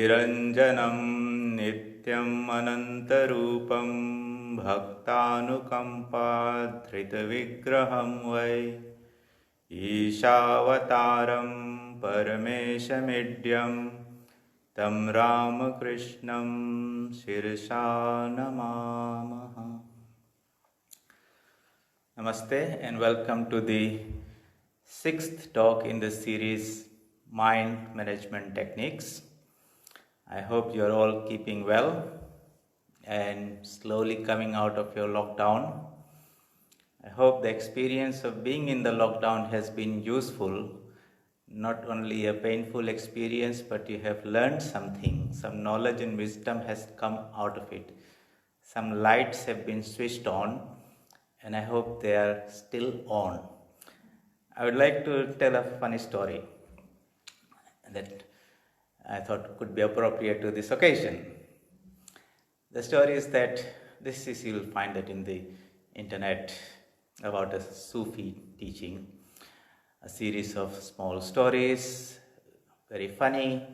निरञ्जनं नित्यम् अनन्तरूपं भक्तानुकम्पाधृतविग्रहं वै ईशावतारं परमेशमिड्यं तं रामकृष्णं शिरसा नमामः. Namaste and welcome to the sixth talk in the series Mind Management Techniques. I hope you are all keeping well and slowly coming out of your lockdown. I hope the experience of being in the lockdown has been useful, not only a painful experience, but you have learned something, some knowledge and wisdom has come out of it. Some lights have been switched on and I hope they are still on. I would like to tell a funny story that I thought could be appropriate to this occasion. The story is that you'll find that in the internet, about a Sufi teaching, a series of small stories, very funny,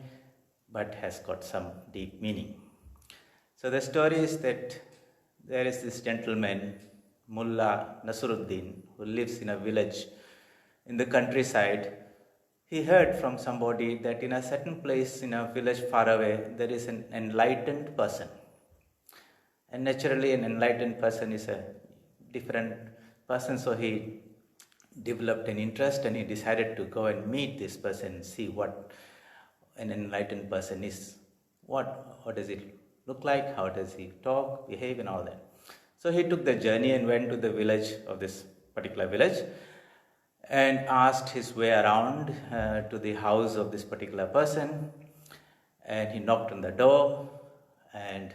but has got some deep meaning. So the story is that there is this gentleman, Mullah Nasruddin, who lives in a village in the countryside. He heard from somebody that in a certain place in a village far away, there is an enlightened person. And naturally, an enlightened person is a different person, so he developed an interest and he decided to go and meet this person, see what an enlightened person is. What does it look like? How does he talk, behave, and all that. So he took the journey and went to the village of this particular village and asked his way around to the house of this particular person. And he knocked on the door and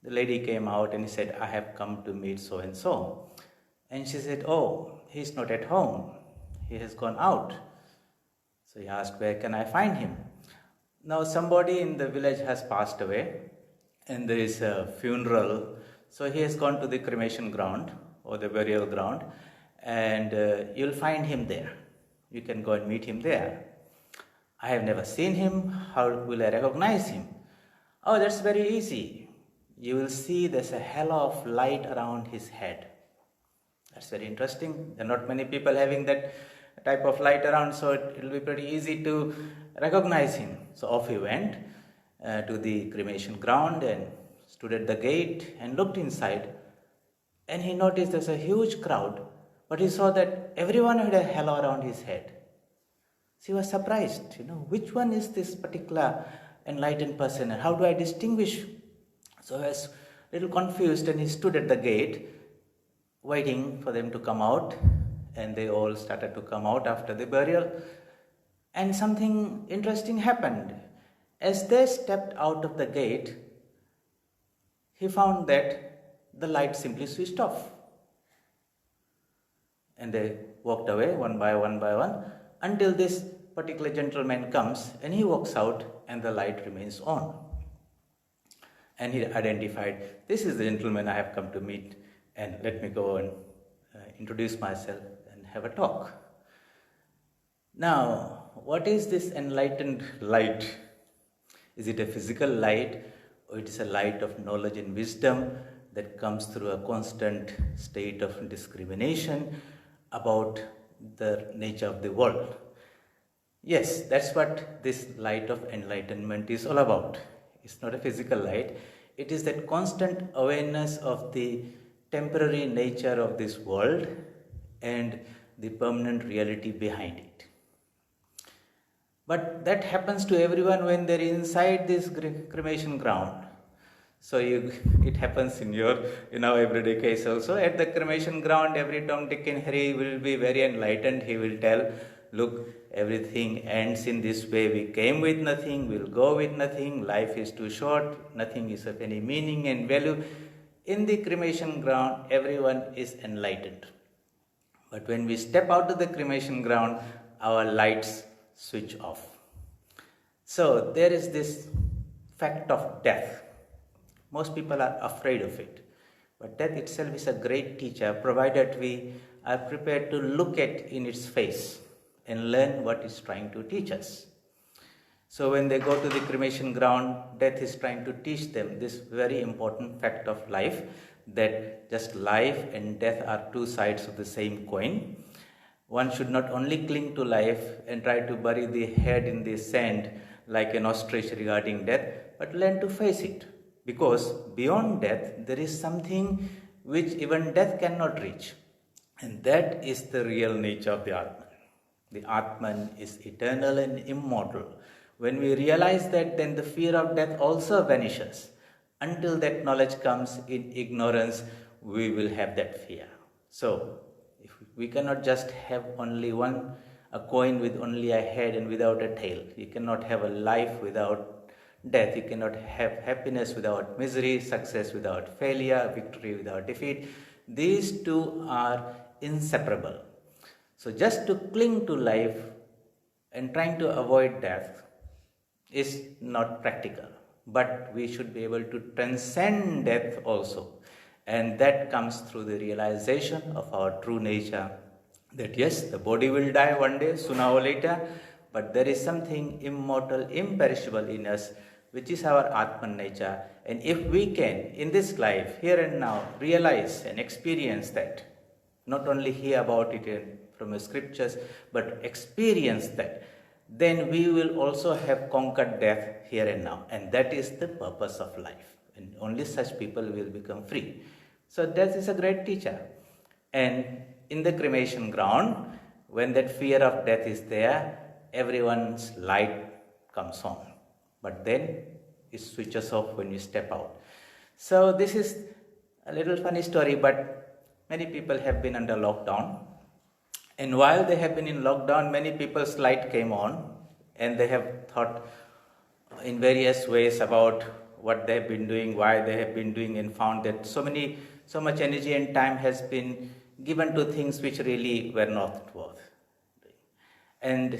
the lady came out and he said, I have come to meet so and so. And she said, oh, he's not at home. He has gone out. So he asked, where can I find him? Now somebody in the village has passed away and there is a funeral. So he has gone to the cremation ground or the burial ground and you'll find him there. You can go and meet him there. I have never seen him. How will I recognize him? Oh, that's very easy. You will see there's a halo of light around his head. That's very interesting. There are not many people having that type of light around, so it will be pretty easy to recognize him. So off he went to the cremation ground and stood at the gate and looked inside. And he noticed there's a huge crowd, but he saw that everyone had a halo around his head. So he was surprised, which one is this particular enlightened person and how do I distinguish? So he was a little confused and he stood at the gate waiting for them to come out, and they all started to come out after the burial. And something interesting happened. As they stepped out of the gate, he found that the light simply switched off. And they walked away one by one until this particular gentleman comes and he walks out and the light remains on. And he identified, this is the gentleman I have come to meet, and let me go and introduce myself and have a talk. Now, what is this enlightened light? Is it a physical light, or it is a light of knowledge and wisdom that comes through a constant state of discrimination about the nature of the world? Yes, that's what this light of enlightenment is all about. It's not a physical light. It is that constant awareness of the temporary nature of this world and the permanent reality behind it. But that happens to everyone when they're inside this cremation ground. So it happens in your everyday case also. At the cremation ground, every Tom, Dick and Harry will be very enlightened. He will tell, look, everything ends in this way. We came with nothing, we'll go with nothing. Life is too short, nothing is of any meaning and value. In the cremation ground, everyone is enlightened. But when we step out of the cremation ground, our lights switch off. So there is this fact of death. Most people are afraid of it. But death itself is a great teacher, provided we are prepared to look at in its face and learn what it's trying to teach us. So when they go to the cremation ground, death is trying to teach them this very important fact of life, that just life and death are two sides of the same coin. One should not only cling to life and try to bury the head in the sand like an ostrich regarding death, but learn to face it. Because beyond death, there is something which even death cannot reach. And that is the real nature of the Atman. The Atman is eternal and immortal. When we realize that, then the fear of death also vanishes. Until that knowledge comes in ignorance, we will have that fear. So, if we cannot just have only a coin with only a head and without a tail. You cannot have a life without death. You cannot have happiness without misery, success without failure, victory without defeat. These two are inseparable. So just to cling to life and trying to avoid death is not practical. But we should be able to transcend death also. And that comes through the realization of our true nature. That yes, the body will die one day, sooner or later. But there is something immortal, imperishable in us, which is our Atman nature. And if we can, in this life, here and now, realize and experience that, not only hear about it from the scriptures, but experience that, then we will also have conquered death here and now. And that is the purpose of life. And only such people will become free. So death is a great teacher. And in the cremation ground, when that fear of death is there, everyone's light comes on. But then it switches off when you step out. So this is a little funny story, but many people have been under lockdown. And while they have been in lockdown, many people's light came on, and they have thought in various ways about what they have been doing, why they have been doing, and found that so much energy and time has been given to things which really were not worth. And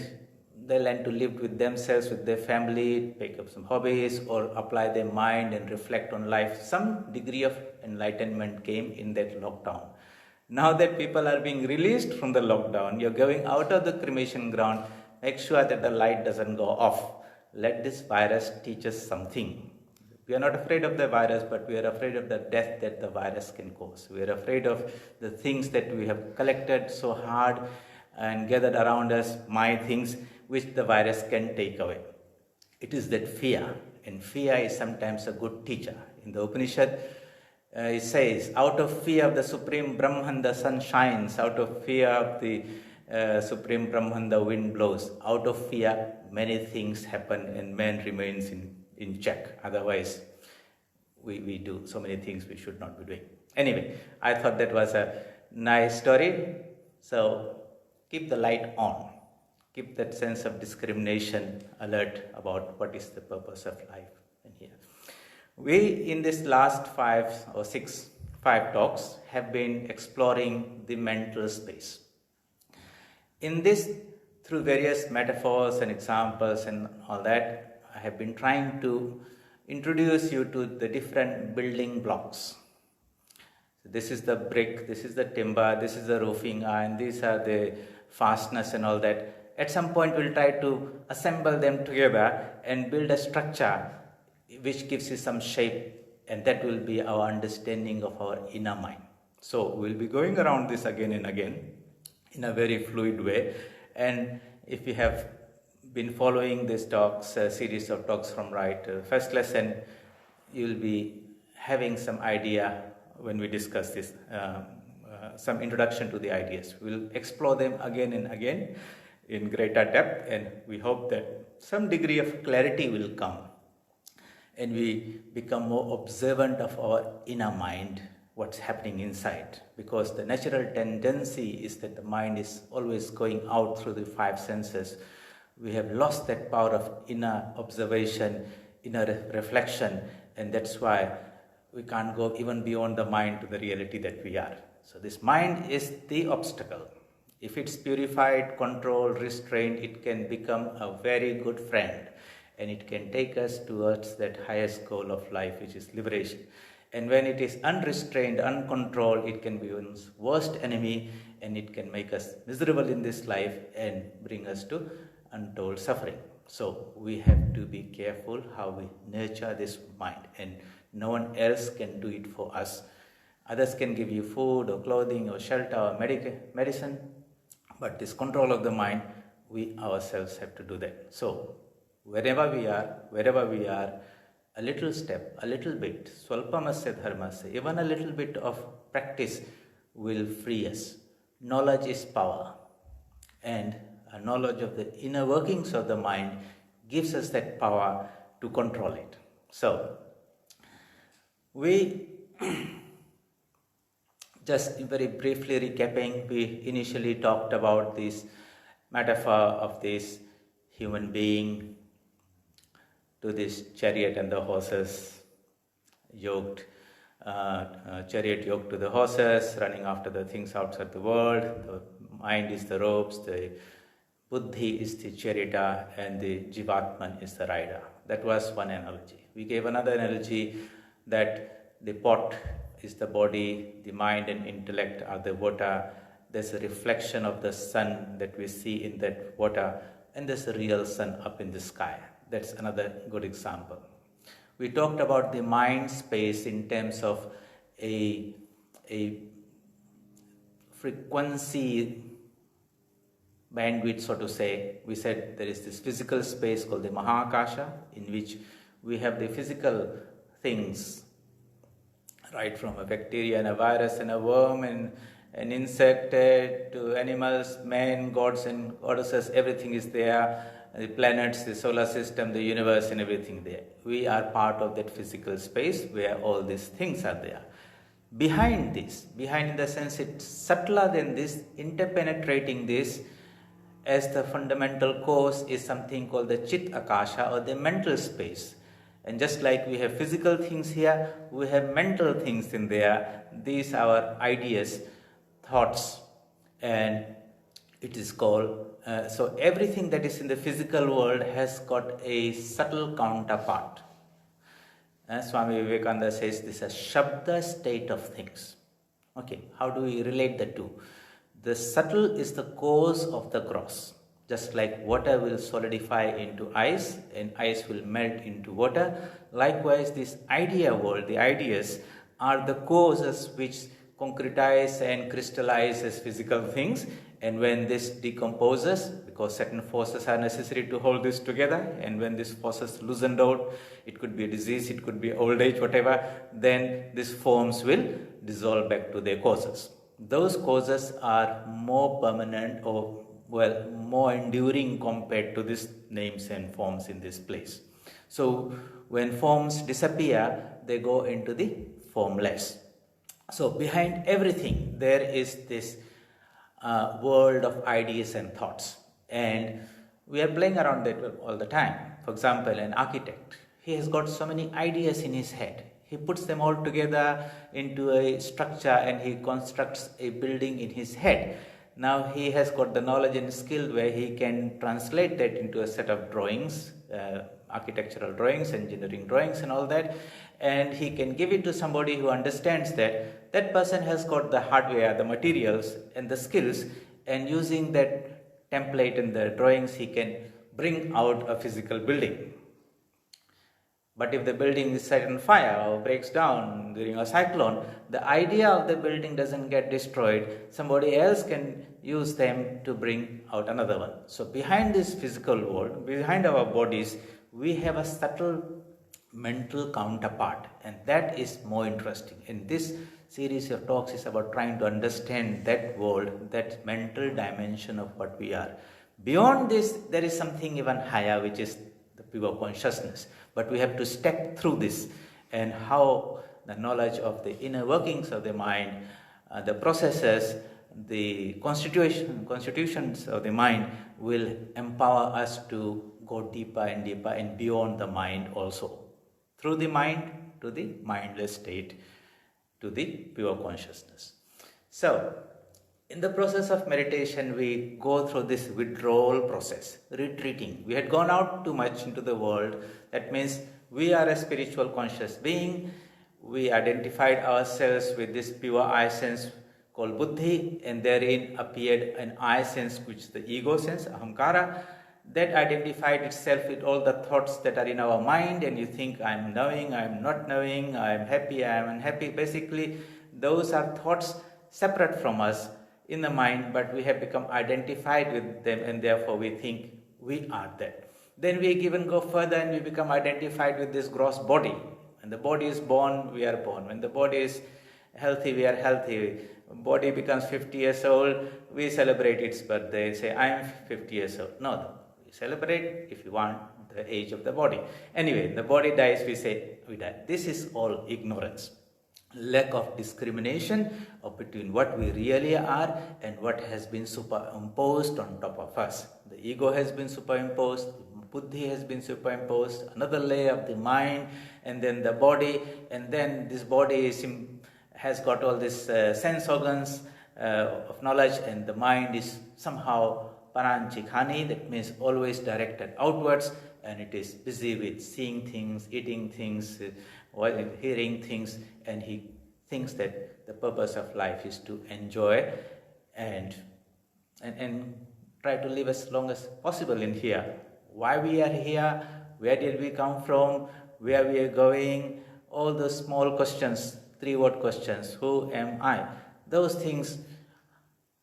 they learn to live with themselves, with their family, pick up some hobbies, or apply their mind and reflect on life. Some degree of enlightenment came in that lockdown. Now that people are being released from the lockdown, you're going out of the cremation ground, make sure that the light doesn't go off. Let this virus teach us something. We are not afraid of the virus, but we are afraid of the death that the virus can cause. We are afraid of the things that we have collected so hard and gathered around us, my things, which the virus can take away. It is that fear, and fear is sometimes a good teacher. In the Upanishad, it says, out of fear of the Supreme Brahman, the sun shines. Out of fear of the Supreme Brahman, the wind blows. Out of fear, many things happen and man remains in check. Otherwise, we do so many things we should not be doing. Anyway, I thought that was a nice story. So keep the light on. Keep that sense of discrimination alert about what is the purpose of life in here. We, in this last 5 talks, have been exploring the mental space. In this, through various metaphors and examples and all that, I have been trying to introduce you to the different building blocks. So this is the brick, this is the timber, this is the roofing iron, these are the fasteners and all that. At some point, we'll try to assemble them together and build a structure which gives you some shape, and that will be our understanding of our inner mind. So we'll be going around this again and again in a very fluid way. And if you have been following this series of talks from first lesson, you'll be having some idea when we discuss this, some introduction to the ideas. We'll explore them again and again in greater depth, and we hope that some degree of clarity will come and we become more observant of our inner mind, what's happening inside. Because the natural tendency is that the mind is always going out through the 5 senses. We have lost that power of inner observation, inner reflection, and that's why we can't go even beyond the mind to the reality that we are. So this mind is the obstacle. If it's purified, controlled, restrained, it can become a very good friend, and it can take us towards that highest goal of life, which is liberation. And when it is unrestrained, uncontrolled, it can be one's worst enemy, and it can make us miserable in this life and bring us to untold suffering. So we have to be careful how we nurture this mind, and no one else can do it for us. Others can give you food or clothing or shelter or medicine, but this control of the mind, we ourselves have to do that. So wherever we are, a little step, a little bit, swalpamasya dharmasya, even a little bit of practice will free us. Knowledge is power, and a knowledge of the inner workings of the mind gives us that power to control it. So we just very briefly recapping, we initially talked about this metaphor of this human being to this chariot and the horses yoked, chariot yoked to the horses, running after the things outside the world. The mind is the ropes, the buddhi is the charioteer, and the jivatman is the rider. That was one analogy. We gave another analogy that the pot is the body, the mind and intellect are the water. There's a reflection of the sun that we see in that water, and there's a real sun up in the sky. That's another good example. We talked about the mind space in terms of a frequency bandwidth, so to say. We said there is this physical space called the Mahakasha, in which we have the physical things, right from a bacteria and a virus and a worm and an insect to animals, men, gods and goddesses, everything is there. The planets, the solar system, the universe and everything there. We are part of that physical space where all these things are there. Behind this, behind in the sense it's subtler than this, interpenetrating this as the fundamental cause is something called the Chit Akasha, or the mental space. And just like we have physical things here, we have mental things in there. These are our ideas, thoughts, and it is called, so everything that is in the physical world has got a subtle counterpart. Swami Vivekananda says this is a Shabda state of things. Okay, how do we relate the two? The subtle is the cause of the gross. Just like water will solidify into ice and ice will melt into water, likewise this idea world, the ideas, are the causes which concretize and crystallize as physical things. And when this decomposes, because certain forces are necessary to hold this together, and when these forces loosened out, it could be a disease, it could be old age, whatever, then these forms will dissolve back to their causes. Those causes are more permanent, or well, more enduring compared to these names and forms in this place. So when forms disappear, they go into the formless. So behind everything there is this world of ideas and thoughts, and we are playing around that all the time. For example, an architect, he has got so many ideas in his head. He puts them all together into a structure and he constructs a building in his head. Now he has got the knowledge and skill where he can translate that into a set of drawings, architectural drawings, engineering drawings and all that, and he can give it to somebody who understands that. That person has got the hardware, the materials and the skills, and using that template and the drawings he can bring out a physical building. But if the building is set on fire or breaks down during a cyclone, the idea of the building doesn't get destroyed. Somebody else can use them to bring out another one. So behind this physical world, behind our bodies, we have a subtle mental counterpart, and that is more interesting. In this series of talks is about trying to understand that world, that mental dimension of what we are. Beyond this, there is something even higher, which is the pure consciousness. But we have to step through this, and how the knowledge of the inner workings of the mind, the processes, the constitutions of the mind will empower us to go deeper and deeper and beyond the mind also. Through the mind to the mindless state, to the pure consciousness. So, in the process of meditation, we go through this withdrawal process, retreating. We had gone out too much into the world. That means we are a spiritual conscious being. We identified ourselves with this pure I sense called buddhi, and therein appeared an I sense, which is the ego sense, ahamkara. that identified itself with all the thoughts that are in our mind, and you think, I'm knowing, I'm not knowing, I'm happy, I'm unhappy. Basically, those are thoughts separate from us in the mind, but we have become identified with them, and therefore we think we are that. Then we even go further and we become identified with this gross body. When the body is born, we are born. When the body is healthy, we are healthy. Body becomes 50 years old, we celebrate its birthday, say, I am 50 years old. No, we celebrate, if you want, the age of the body. Anyway, the body dies, we say, we die. This is all ignorance. Lack of discrimination between what we really are and what has been superimposed on top of us. The ego has been superimposed, buddhi has been superimposed, another layer of the mind, and then the body, and then this body has got all these sense organs of knowledge, and the mind is somehow paranchikhani, that means always directed outwards, and it is busy with seeing things, eating things, hearing things, and he thinks that the purpose of life is to enjoy and try to live as long as possible in here. Why we are here, where did we come from, where we are going, all those small questions, 3-word questions, who am I? Those things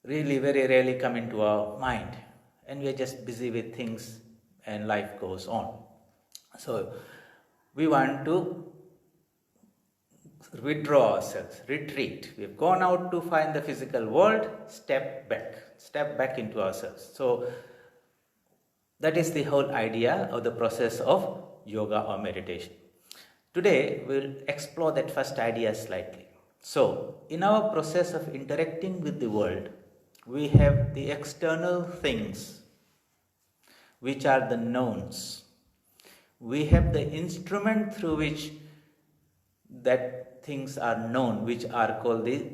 really very rarely come into our mind, and we are just busy with things and life goes on. So we want to withdraw ourselves, retreat. We have gone out to find the physical world, step back into ourselves. So that is the whole idea of the process of yoga or meditation. Today we'll explore that first idea slightly. So in our process of interacting with the world, we have the external things, which are the knowns. We have the instrument through which that things are known, which are called the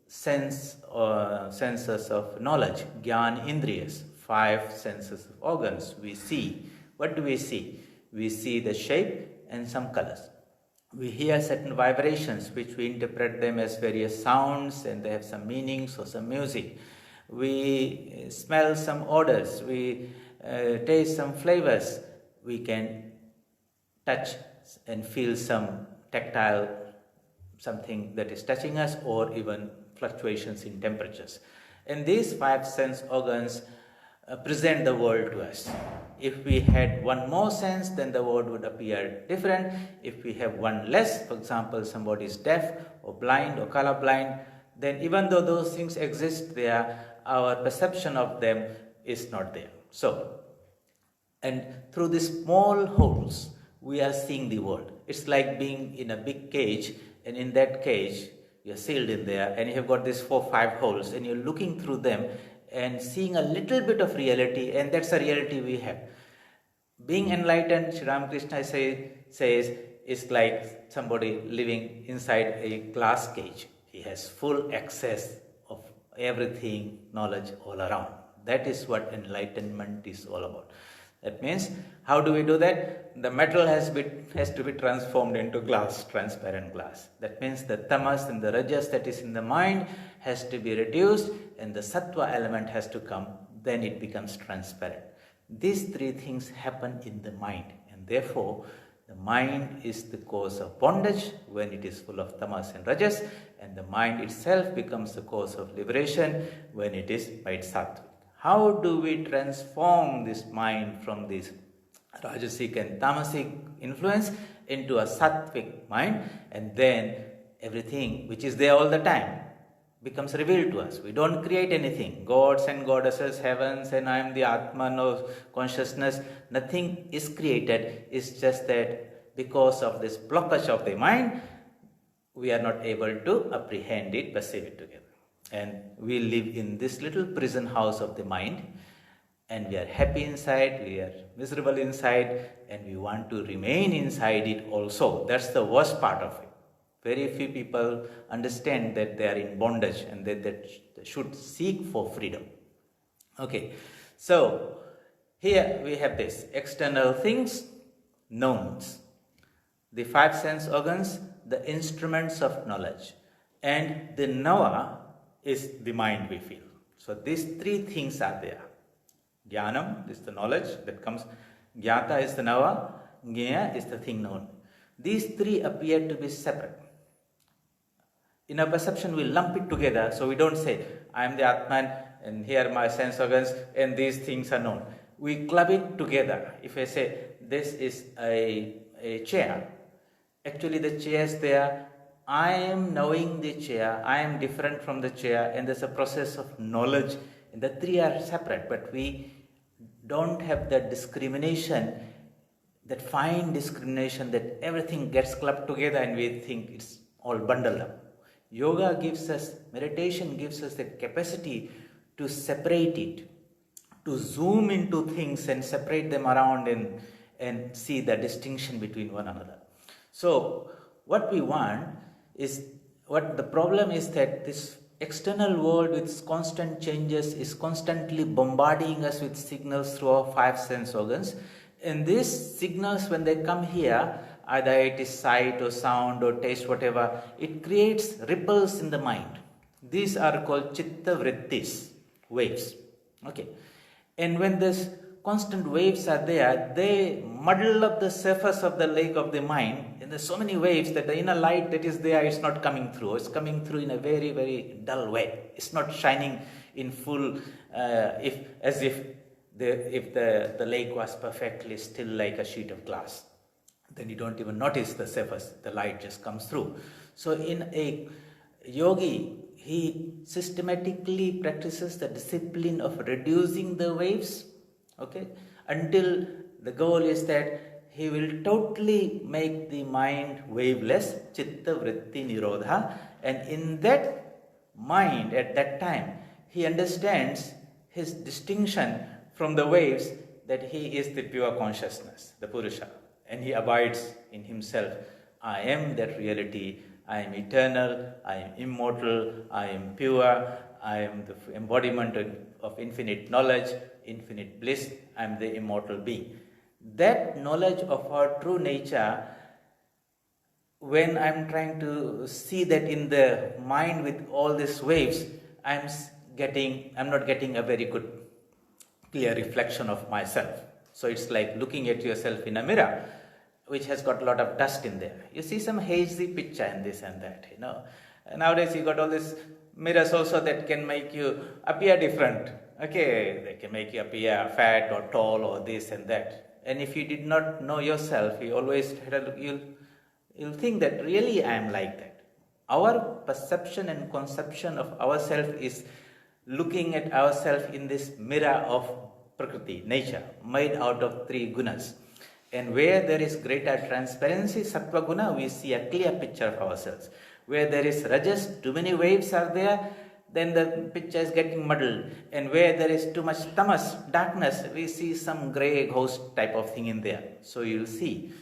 senses of knowledge, Gyan Indriyas, 5 senses of organs. We see. What do we see? We see the shape and some colors. We hear certain vibrations, which we interpret them as various sounds, and they have some meanings or some music. We smell some odors. We taste some flavors. We can touch and feel some tactile, something that is touching us, or even fluctuations in temperatures. And these 5 sense organs present the world to us. If we had one more sense, then the world would appear different. If we have one less, for example, somebody is deaf or blind or colorblind, then even though those things exist there, our perception of them is not there. So, and through these small holes, we are seeing the world. It's like being in a big cage, and in that cage, you're sealed in there, and you have got these 4-5 holes, and you're looking through them and seeing a little bit of reality, and that's a reality we have. Being enlightened, Sri Ramakrishna says, is like somebody living inside a glass cage. He has full access of everything, knowledge all around. That is what enlightenment is all about. That means, how do we do that? The metal has to be transformed into glass, transparent glass. That means the tamas and the rajas that is in the mind has to be reduced, and the sattva element has to come, then it becomes transparent. These 3 things happen in the mind, and therefore the mind is the cause of bondage when it is full of tamas and rajas, and the mind itself becomes the cause of liberation when it is by sattvic. How do we transform this mind from this rajasic and tamasic influence into a sattvic mind, and then everything which is there all the time becomes revealed to us. We don't create anything. Gods and goddesses, heavens, and I am the Atman of consciousness. Nothing is created. It's just that because of this blockage of the mind, we are not able to apprehend it, perceive it together. And we live in this little prison house of the mind, and we are happy inside, we are miserable inside, and we want to remain inside it also. That's the worst part of it. Very few people understand that they are in bondage and that they should seek for freedom. Okay, so here we have this external things, knowns, the 5 sense organs, the instruments of knowledge, and the nava is the mind we feel. So these 3 things are there. Jnanam is the knowledge that comes. Jnata is the knower. Jnaya is the thing known. These three appear to be separate. In our perception, we lump it together, so we don't say, I am the Atman, and here are my sense organs, and these things are known. We club it together. If I say, this is a chair, actually the chair is there, I am knowing the chair, I am different from the chair, and there's a process of knowledge, and the three are separate, but we don't have that discrimination, that fine discrimination, that everything gets clubbed together and we think it's all bundled up. Yoga gives us, meditation gives us the capacity to separate it, to zoom into things and separate them around and see the distinction between one another. So what we want is, what the problem is that this external world with constant changes is constantly bombarding us with signals through our five sense organs. And these signals, when they come here, either it is sight or sound or taste, whatever, it creates ripples in the mind. These are called chitta vrittis, waves. Okay. And when these constant waves are there, they muddle up the surface of the lake of the mind. And there's so many waves that the inner light that is there is not coming through. It's coming through in a very, very dull way. It's not shining in full, if the lake was perfectly still like a sheet of glass. Then you don't even notice the surface, the light just comes through. So in a yogi, he systematically practices the discipline of reducing the waves, okay, until the goal is that he will totally make the mind waveless, chitta vritti nirodha, and in that mind at that time, he understands his distinction from the waves, that he is the pure consciousness, the Purusha. And he abides in himself. I am that reality. I am eternal. I am immortal. I am pure. I am the embodiment of infinite knowledge, infinite bliss. I am the immortal being. That knowledge of our true nature, when I am trying to see that in the mind with all these waves, I am not getting a very good, clear reflection of myself. So it's like looking at yourself in a mirror, which has got a lot of dust in there. You see some hazy picture and this and that, Nowadays you got all these mirrors also that can make you appear different. Okay, they can make you appear fat or tall or this and that. And if you did not know yourself, you'll think that really I am like that. Our perception and conception of ourselves is looking at ourselves in this mirror of Prakriti, nature, made out of three gunas. And where there is greater transparency, sattva guna, we see a clear picture of ourselves. Where there is rajas, too many waves are there, then the picture is getting muddled. And where there is too much tamas, darkness, we see some grey ghost type of thing in there. So you'll see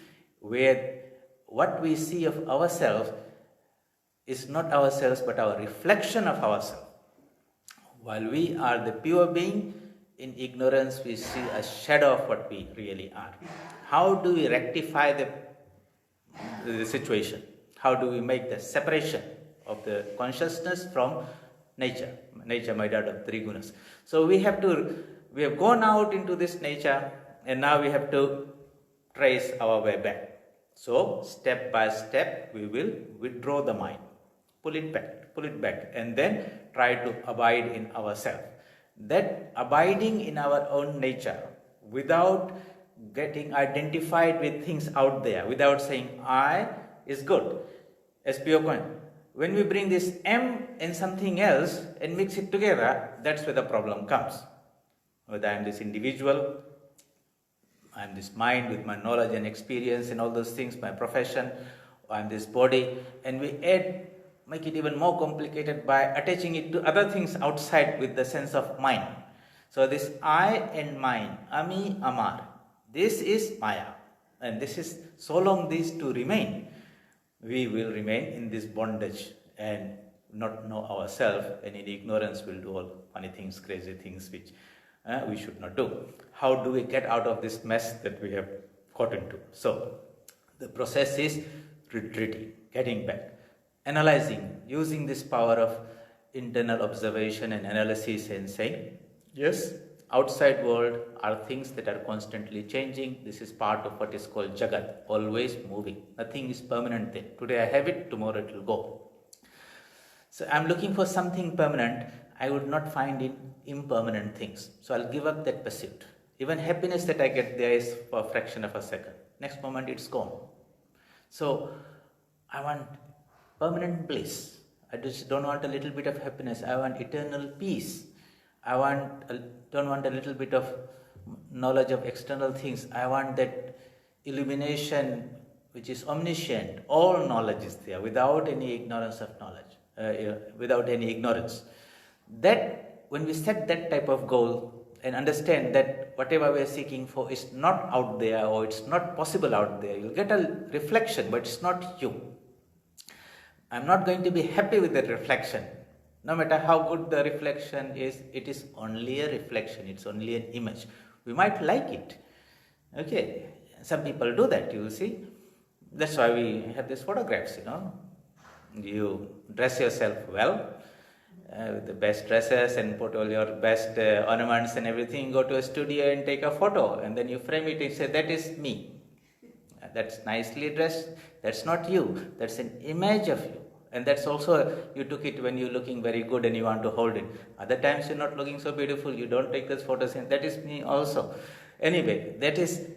where what we see of ourselves is not ourselves but our reflection of ourselves. While we are the pure being, in ignorance we see a shadow of what we really are. How do we rectify the situation? How do we make the separation of the consciousness from nature? Nature made out of three gunas. So we have gone out into this nature, and now we have to trace our way back. So step by step we will withdraw the mind, pull it back, and then try to abide in ourselves. That abiding in our own nature, without getting identified with things out there, without saying I is good, as pure coin. When we bring this M in something else and mix it together, that's where the problem comes. Whether I am this individual, I am this mind with my knowledge and experience and all those things, my profession, or I am this body, and we make it even more complicated by attaching it to other things outside with the sense of mind. So this I and mine, ami, amar, this is Maya. And this is, so long these two remain, we will remain in this bondage and not know ourselves, and in ignorance we'll do all funny things, crazy things which we should not do. How do we get out of this mess that we have got into? So the process is retreating, getting back, analyzing, using this power of internal observation and analysis and saying, yes, outside world are things that are constantly changing. This is part of what is called Jagat, always moving. Nothing is permanent there. Today I have it, tomorrow it will go. So I'm looking for something permanent. I would not find in impermanent things. So I'll give up that pursuit. Even happiness that I get there is for a fraction of a second. Next moment it's gone. So I want permanent bliss. I just don't want a little bit of happiness. I want eternal peace. I don't want a little bit of knowledge of external things. I want that illumination which is omniscient. All knowledge is there without any ignorance of knowledge, without any ignorance. That when we set that type of goal and understand that whatever we are seeking for is not out there or it's not possible out there, you'll get a reflection, but it's not you. I'm not going to be happy with that reflection. No matter how good the reflection is, it is only a reflection, it's only an image. We might like it. Okay, some people do that, you will see. That's why we have these photographs, You dress yourself well, with the best dresses and put all your best ornaments and everything, go to a studio and take a photo and then you frame it and say, that is me. That's nicely dressed, that's not you, that's an image of you. And that's also, you took it when you're looking very good and you want to hold it. Other times you're not looking so beautiful, you don't take those photos and that is me also. Anyway, that is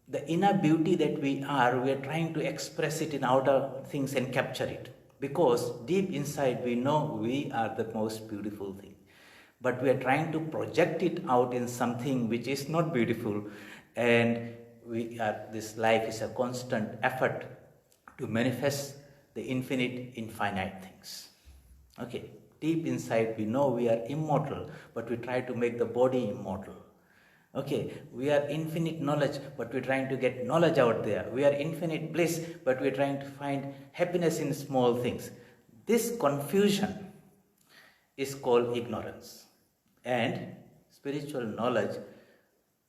the inner beauty that we are trying to express it in outer things and capture it. Because deep inside we know we are the most beautiful thing. But we are trying to project it out in something which is not beautiful, and this life is a constant effort to manifest the infinite things. Okay, deep inside we know we are immortal, but we try to make the body immortal. Okay, we are infinite knowledge, but we're trying to get knowledge out there. We are infinite bliss, but we're trying to find happiness in small things. This confusion is called ignorance. And spiritual knowledge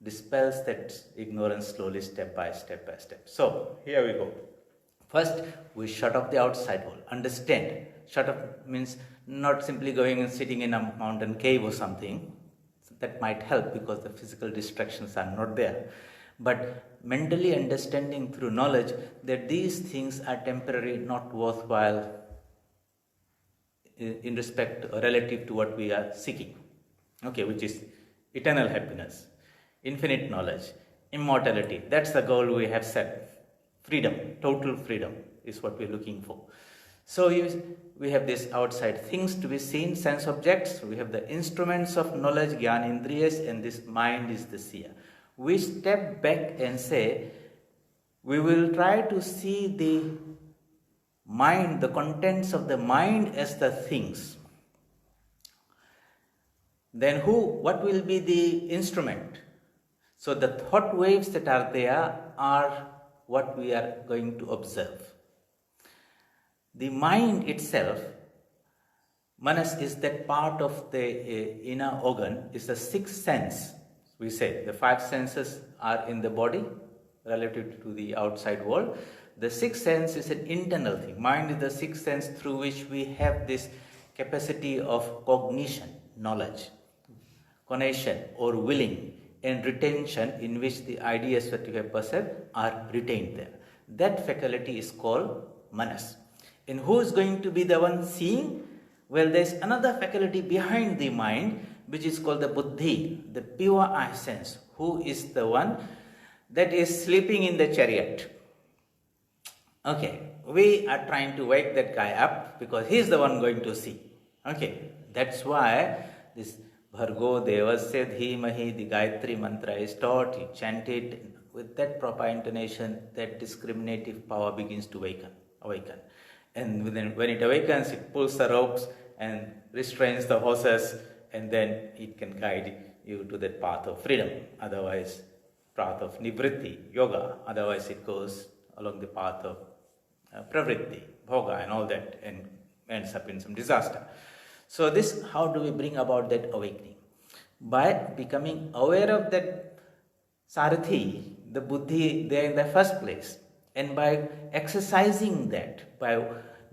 dispels that ignorance slowly, step by step by step. So, here we go. First, we shut off the outside world. Understand. Shut off means not simply going and sitting in a mountain cave or something. That might help because the physical distractions are not there. But mentally understanding through knowledge that these things are temporary, not worthwhile in respect or relative to what we are seeking. Okay, which is eternal happiness, infinite knowledge, immortality. That's the goal we have set. Freedom, total freedom is what we're looking for. So we have this outside things to be seen, sense objects. We have the instruments of knowledge, Gyan Indriyas, and this mind is the seer. We step back and say, we will try to see the mind, the contents of the mind as the things. Then what will be the instrument? So the thought waves that are there are what we are going to observe. The mind itself, manas, is that part of the inner organ, is the sixth sense. We say the five senses are in the body relative to the outside world. The sixth sense is an internal thing. Mind is the sixth sense through which we have this capacity of cognition, knowledge, connection or willing, and retention, in which the ideas that you have perceived are retained there. That faculty is called manas. And who is going to be the one seeing? Well, there is another faculty behind the mind, which is called the buddhi, the pure eye sense. Who is the one that is sleeping in the chariot? Okay, we are trying to wake that guy up because he is the one going to see. Okay, that's why this Bhargo Devasya Dhimahi, the Gayatri mantra is taught, you chant it. With that proper intonation, that discriminative power begins to awaken. And when it awakens, it pulls the ropes and restrains the horses, and then it can guide you to that path of freedom. Otherwise, path of nivritti, yoga. Otherwise, it goes along the path of pravritti, bhoga, and all that, and ends up in some disaster. So how do we bring about that awakening? By becoming aware of that sarathi, the buddhi there in the first place, and by exercising that, by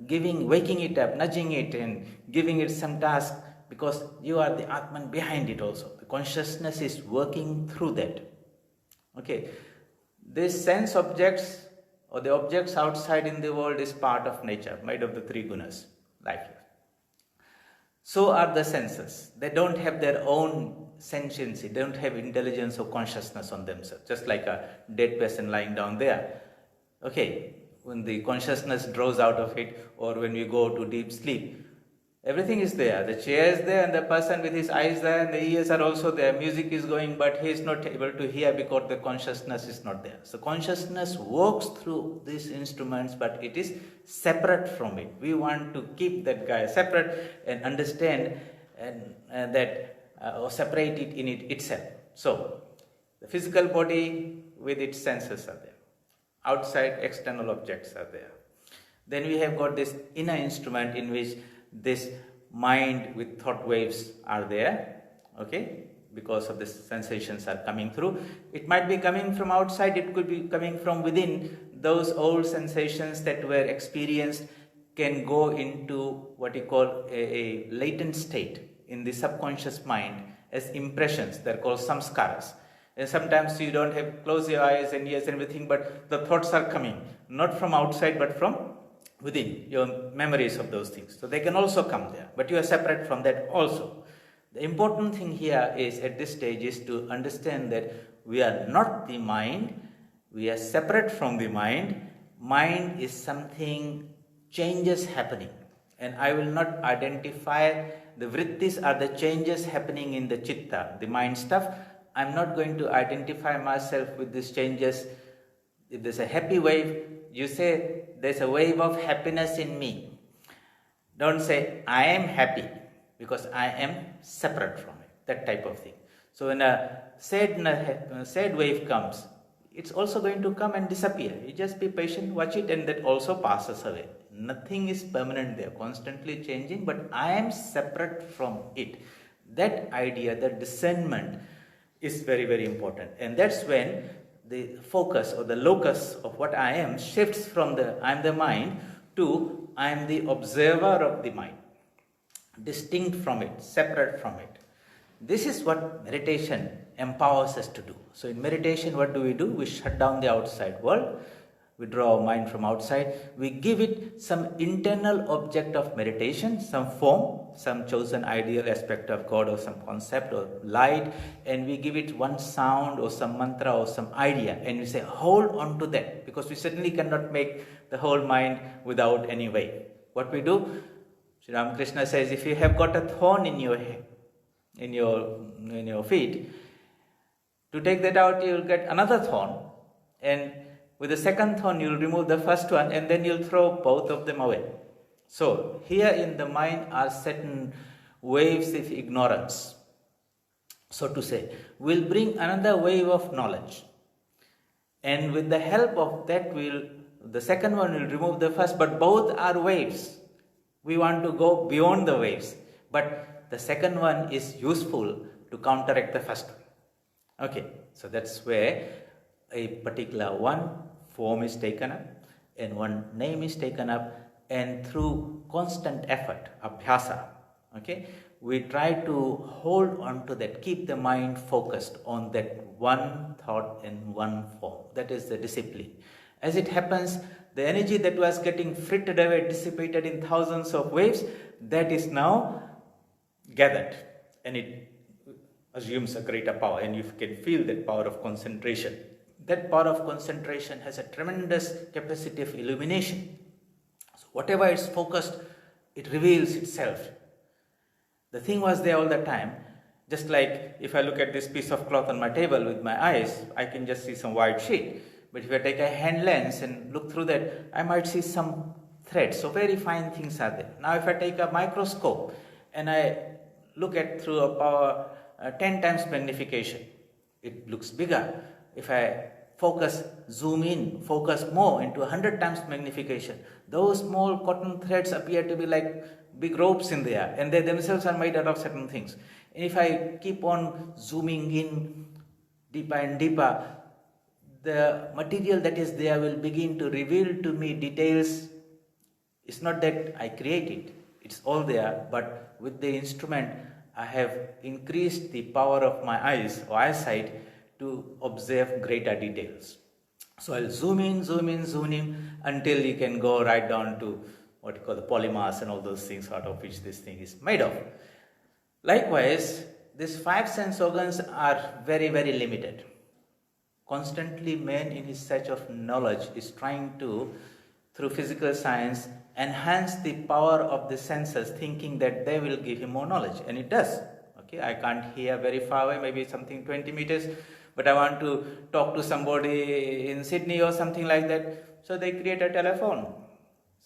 waking it up, nudging it and giving it some task, because you are the Atman behind it also. The consciousness is working through that. Okay, these sense objects or the objects outside in the world is part of nature, made of the three gunas, like you. So are the senses. They don't have their own sentiency, they don't have intelligence or consciousness on themselves, just like a dead person lying down there. Okay, when the consciousness draws out of it, or when we go to deep sleep, everything is there. The chair is there and the person with his eyes there and the ears are also there. Music is going, but he is not able to hear because the consciousness is not there. So consciousness works through these instruments, but it is separate from it. We want to keep that guy separate and understand or separate it in it itself. So the physical body with its senses are there. Outside external objects are there. Then we have got this inner instrument in which this mind with thought waves are there, okay, because of the sensations are coming through. It might be coming from outside, it could be coming from within. Those old sensations that were experienced can go into what you call a latent state in the subconscious mind as impressions. They're called samskaras. And sometimes you don't have, close your eyes and ears and everything, but the thoughts are coming, not from outside, but from within, your memories of those things. So they can also come there, but you are separate from that also. The important thing here is, at this stage, is to understand that we are not the mind, we are separate from the mind. Mind is something, changes happening. And I will not identify the vrittis are the changes happening in the chitta, the mind stuff. I'm not going to identify myself with these changes. If there's a happy wave, you say, there's a wave of happiness in me. Don't say, I am happy, because I am separate from it. That type of thing. So when a sad wave comes, it's also going to come and disappear. You just be patient, watch it, and that also passes away. Nothing is permanent there, constantly changing, but I am separate from it. That idea, that discernment is very, very important. And that's when the focus or the locus of what I am shifts from the I am the mind to I am the observer of the mind, distinct from it, separate from it. This is what meditation empowers us to do. So in meditation, what do? We shut down the outside world. We draw our mind from outside. We give it some internal object of meditation, some form, some chosen ideal aspect of God or some concept or light, and we give it one sound or some mantra or some idea, and we say, hold on to that, because we certainly cannot make the whole mind without any way. What we do, Sri Ramakrishna says, if you have got a thorn in your head, in your feet, to take that out, you will get another thorn, and with the second thorn, you will remove the first one, and then you'll throw both of them away. So here in the mind are certain waves of ignorance, so to say. We'll bring another wave of knowledge, and with the help of that, the second one will remove the first, but both are waves. We want to go beyond the waves, but the second one is useful to counteract the first one. Okay, so that's where a particular one form is taken up and one name is taken up, and through constant effort, abhyasa, okay, we try to hold on to that, keep the mind focused on that one thought and one form. That is the discipline. As it happens, the energy that was getting frittered away, dissipated in thousands of waves, that is now gathered, and it assumes a greater power, and you can feel that power of concentration. That power of concentration has a tremendous capacity of illumination. So whatever is focused, it reveals itself. The thing was there all the time. Just like if I look at this piece of cloth on my table with my eyes, I can just see some white sheet. But if I take a hand lens and look through that, I might see some threads. So very fine things are there. Now if I take a microscope and I look at through a power 10 times magnification, it looks bigger. If I zoom in, focus more into 100 times magnification, those small cotton threads appear to be like big ropes in there, and they themselves are made out of certain things. And if I keep on zooming in deeper and deeper, the material that is there will begin to reveal to me details. It's not that I create it, It's all there, but with the instrument, I have increased the power of my eyes or eyesight to observe greater details. So I'll zoom in, zoom in, zoom in until you can go right down to what you call the polymers and all those things out of which this thing is made of. Likewise, these 5 sense organs are very, very limited. Constantly, man in his search of knowledge is trying to, through physical science, enhance the power of the senses, thinking that they will give him more knowledge, and it does. Okay, I can't hear very far away, maybe something 20 meters, but I want to talk to somebody in Sydney or something like that, so they create a telephone.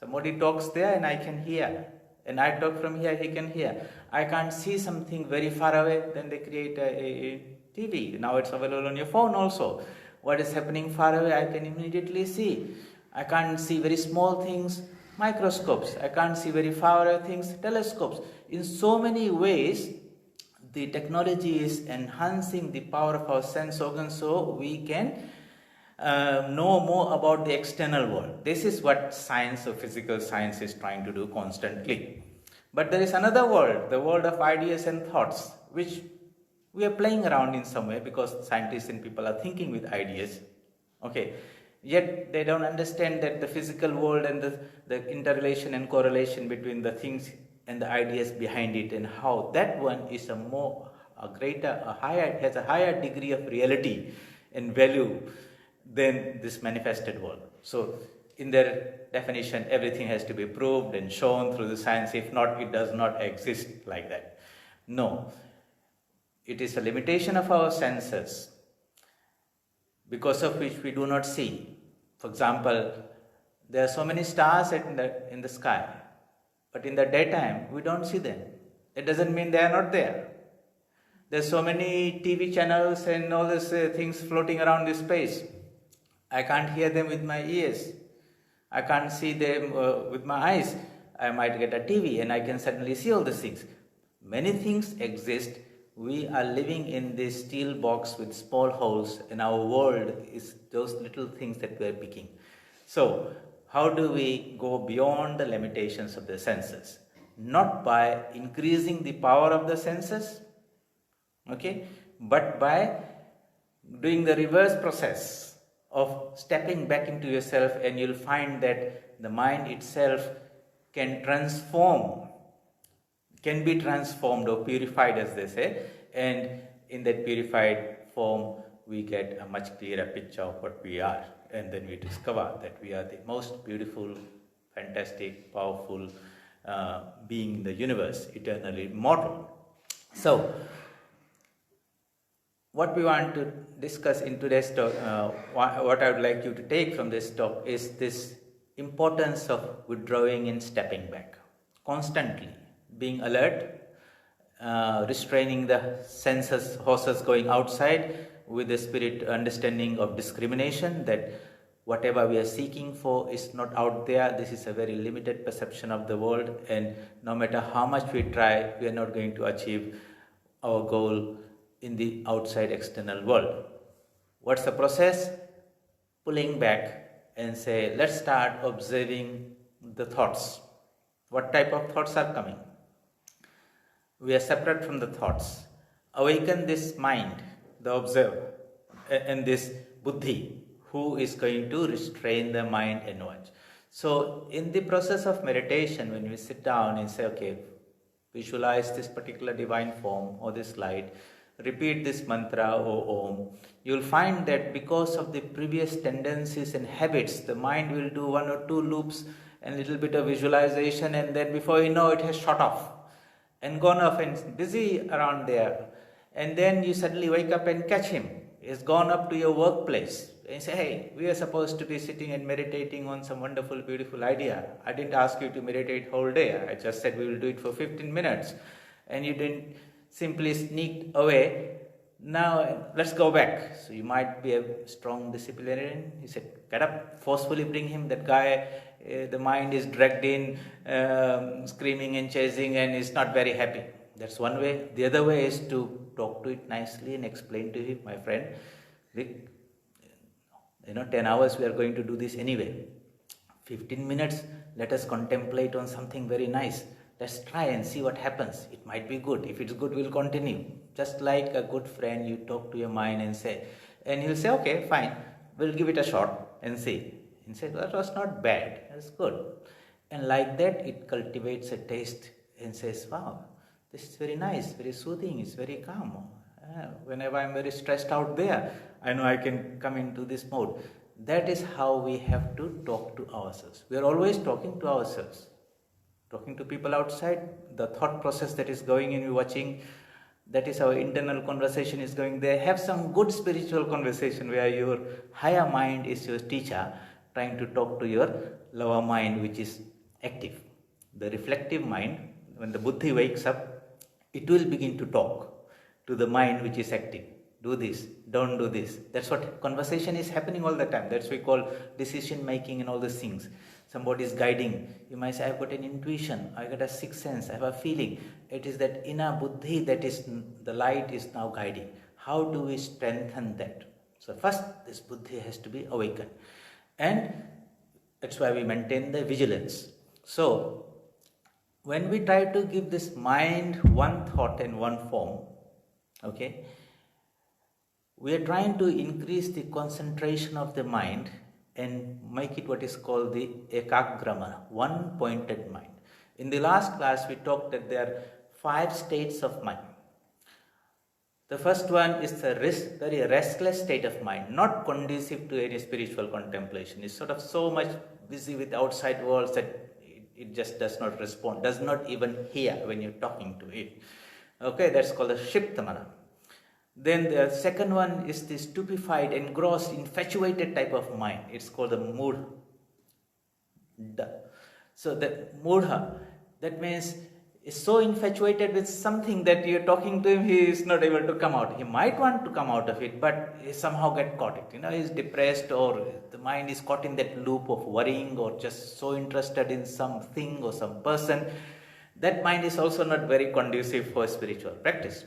Somebody talks there and I can hear, and I talk from here, he can hear. I can't see something very far away, then they create a TV. Now it's available on your phone also. What is happening far away, I can immediately see. I can't see very small things, microscopes. I can't see very far away things, telescopes. In so many ways, the technology is enhancing the power of our sense organs so we can know more about the external world. This is what science or physical science is trying to do constantly. But there is another world, the world of ideas and thoughts, which we are playing around in some way because scientists and people are thinking with ideas. Okay. Yet they don't understand that the physical world and the interrelation and correlation between the things and the ideas behind it, and how that one is has a higher degree of reality and value than this manifested world. So in their definition, everything has to be proved and shown through the science. If not, it does not exist like that. No. It is a limitation of our senses, because of which we do not see. For example, there are so many stars in the sky, but in the daytime we don't see them. It doesn't mean they are not there. There's so many TV channels and all these things floating around this space. I can't hear them with my ears. I can't see them with my eyes. I might get a TV and I can suddenly see all these things. Many things exist. We are living in this steel box with small holes, and our world is those little things that we are picking. So, how do we go beyond the limitations of the senses? Not by increasing the power of the senses, okay, but by doing the reverse process of stepping back into yourself, and you'll find that the mind itself can be transformed or purified, as they say, and in that purified form we get a much clearer picture of what we are, and then we discover that we are the most beautiful, fantastic, powerful being in the universe, eternally immortal. So what we want to discuss in today's talk, what I would like you to take from this talk is this importance of withdrawing and stepping back constantly. Being alert, restraining the senses, horses going outside with the spirit understanding of discrimination, that whatever we are seeking for is not out there. This is a very limited perception of the world, and no matter how much we try, we are not going to achieve our goal in the outside external world. What's the process? Pulling back and say, let's start observing the thoughts. What type of thoughts are coming? We are separate from the thoughts. Awaken this mind, the observer, and this buddhi, who is going to restrain the mind and watch. So in the process of meditation, when we sit down and say, okay, visualize this particular divine form or this light, repeat this mantra or Om, you'll find that because of the previous tendencies and habits, the mind will do 1 or 2 loops and a little bit of visualization, and then before you know it has shot off and gone off and busy around there. And then you suddenly wake up and catch him. He's gone up to your workplace and say, hey, we are supposed to be sitting and meditating on some wonderful, beautiful idea. I didn't ask you to meditate whole day. I just said we will do it for 15 minutes. And you didn't, simply sneaked away. Now let's go back. So you might be a strong disciplinarian. He said, get up, forcefully bring him. That guy, the mind is dragged in, screaming and chasing, and is not very happy. That's one way. The other way is to talk to it nicely and explain to him, my friend, 10 hours we are going to do this anyway. 15 minutes, let us contemplate on something very nice. let's try and see what happens. It might be good. If it's good, we'll continue. Just like a good friend, you talk to your mind and he'll say, okay, fine, we'll give it a shot and see. And say, that was not bad, that's good. And like that, it cultivates a taste and says, wow, this is very nice, very soothing, it's very calm. Whenever I'm very stressed out there, I know I can come into this mode. That is how we have to talk to ourselves. We are always talking to ourselves. Talking to people outside, the thought process that is going in, watching, that is our internal conversation is going there. Have some good spiritual conversation where your higher mind is your teacher, trying to talk to your lower mind, which is active. The reflective mind, when the buddhi wakes up, it will begin to talk to the mind which is active. Do this, don't do this. That's what conversation is happening all the time. That's what we call decision making and all these things. Somebody is guiding. You might say, I've got an intuition, I got a sixth sense, I have a feeling. It is that inner buddhi that is, the light is now guiding. How do we strengthen that? So first, this buddhi has to be awakened. And that's why we maintain the vigilance. So, when we try to give this mind one thought and one form, okay, we are trying to increase the concentration of the mind and make it what is called the ekagrama, one pointed mind. In the last class, we talked that there are 5 states of mind. The first one is the very restless state of mind, not conducive to any spiritual contemplation. It's sort of so much busy with outside worlds that it just does not respond, does not even hear when you're talking to it. Okay, that's called the Shiptamana. Then the second one is the stupefied, engrossed, infatuated type of mind. It's called the Mudha. So the Mudha, that means is so infatuated with something that you're talking to him, he is not able to come out. He might want to come out of it, but he somehow get caught it. He's depressed, or the mind is caught in that loop of worrying, or just so interested in something or some person. That mind is also not very conducive for spiritual practice.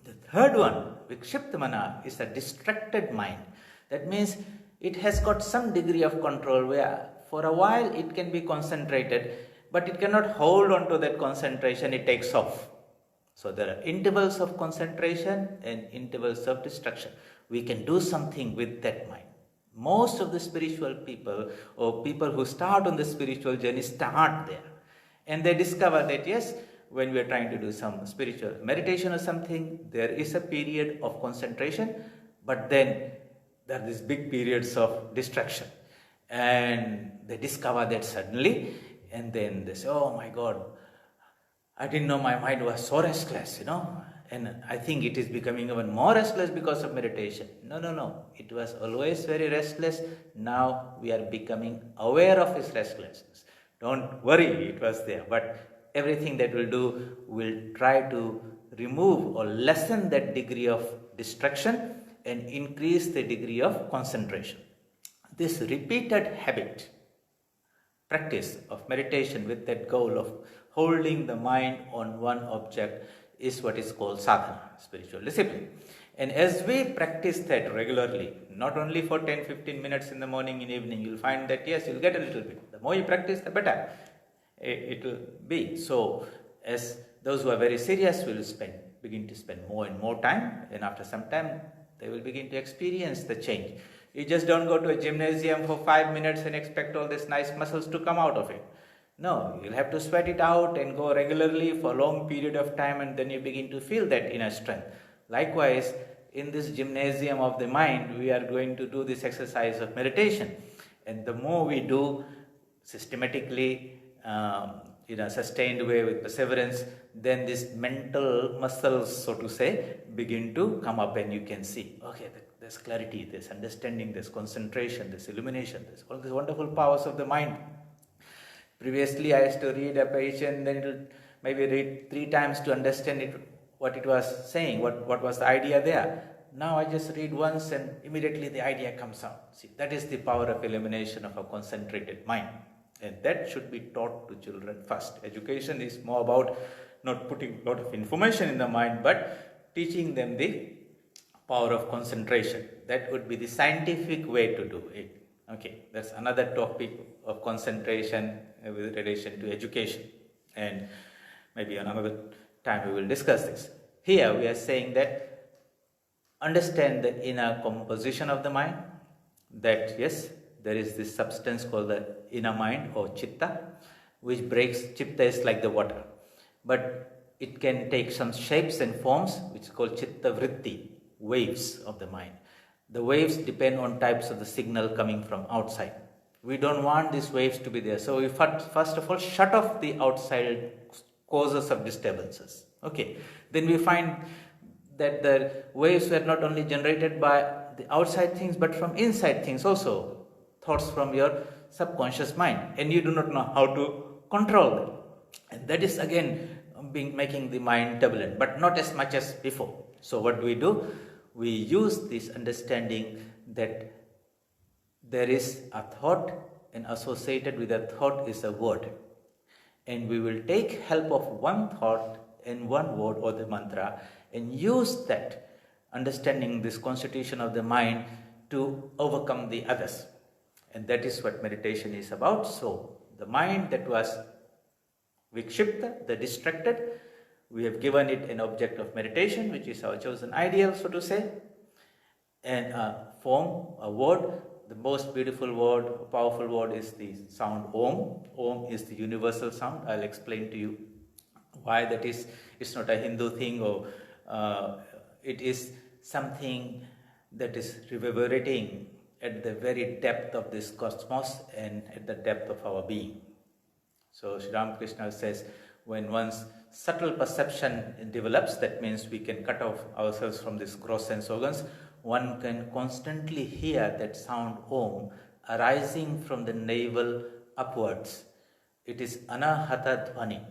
The third one, Vikshiptamana, is a distracted mind. That means it has got some degree of control where for a while it can be concentrated, but it cannot hold on to that concentration, it takes off. So there are intervals of concentration and intervals of distraction. We can do something with that mind. Most of the spiritual people, or people who start on the spiritual journey, start there. And they discover that yes, when we are trying to do some spiritual meditation or something, there is a period of concentration, but then there are these big periods of distraction. And they discover that suddenly, and then they say, oh my God, I didn't know my mind was so restless, and I think it is becoming even more restless because of meditation. No. It was always very restless. Now we are becoming aware of its restlessness. Don't worry, it was there. But everything that we'll do will try to remove or lessen that degree of distraction and increase the degree of concentration. This repeated habit, practice of meditation with that goal of holding the mind on one object is what is called sadhana, spiritual discipline. And as we practice that regularly, not only for 10-15 minutes in the morning and evening, you'll find that yes, you'll get a little bit. The more you practice, the better it will be. So as those who are very serious will begin to spend more and more time, and after some time they will begin to experience the change. You just don't go to a gymnasium for 5 minutes and expect all these nice muscles to come out of it. No, you'll have to sweat it out and go regularly for a long period of time, and then you begin to feel that inner strength. Likewise, in this gymnasium of the mind, we are going to do this exercise of meditation. And the more we do systematically, in a sustained way with perseverance, then these mental muscles, so to say, begin to come up, and you can see, okay, there's clarity, there's understanding, there's concentration, there's illumination, there's all these wonderful powers of the mind. Previously, I used to read a page and then it'll maybe read 3 times to understand it, what it was saying, what was the idea there. Now I just read once and immediately the idea comes out. See, that is the power of illumination of a concentrated mind. And that should be taught to children first. Education is more about not putting a lot of information in the mind, but teaching them the power of concentration. That would be the scientific way to do it. Okay, that's another topic of concentration with relation to education. And Maybe another time we will discuss this. Here we are saying that understand the inner composition of the mind, that yes, there is this substance called the inner mind or chitta, which breaks. Chitta is like the water, but it can take some shapes and forms, which is called chitta vritti, waves of the mind. The waves depend on types of the signal coming from outside. We don't want these waves to be there, so we first of all shut off the outside causes of disturbances. Okay, then we find that the waves were not only generated by the outside things but from inside things also, thoughts from your subconscious mind, and you do not know how to control them, and that is again making the mind turbulent, but not as much as before. So what do? We use this understanding that there is a thought, and associated with a thought is a word, and we will take help of one thought and one word or the mantra and use that, understanding this constitution of the mind to overcome the others. And that is what meditation is about. So the mind that was vikshipta, the distracted, we have given it an object of meditation, which is our chosen ideal, so to say, and a form, a word. The most beautiful word, powerful word is the sound Om. Om is the universal sound. I'll explain to you why that is. It's not a Hindu thing, or it is something that is reverberating at the very depth of this cosmos and at the depth of our being. So Sri Ramakrishna says, when one's subtle perception develops, that means we can cut off ourselves from these gross sense organs, one can constantly hear that sound Om arising from the navel upwards. It is anahata dhvani,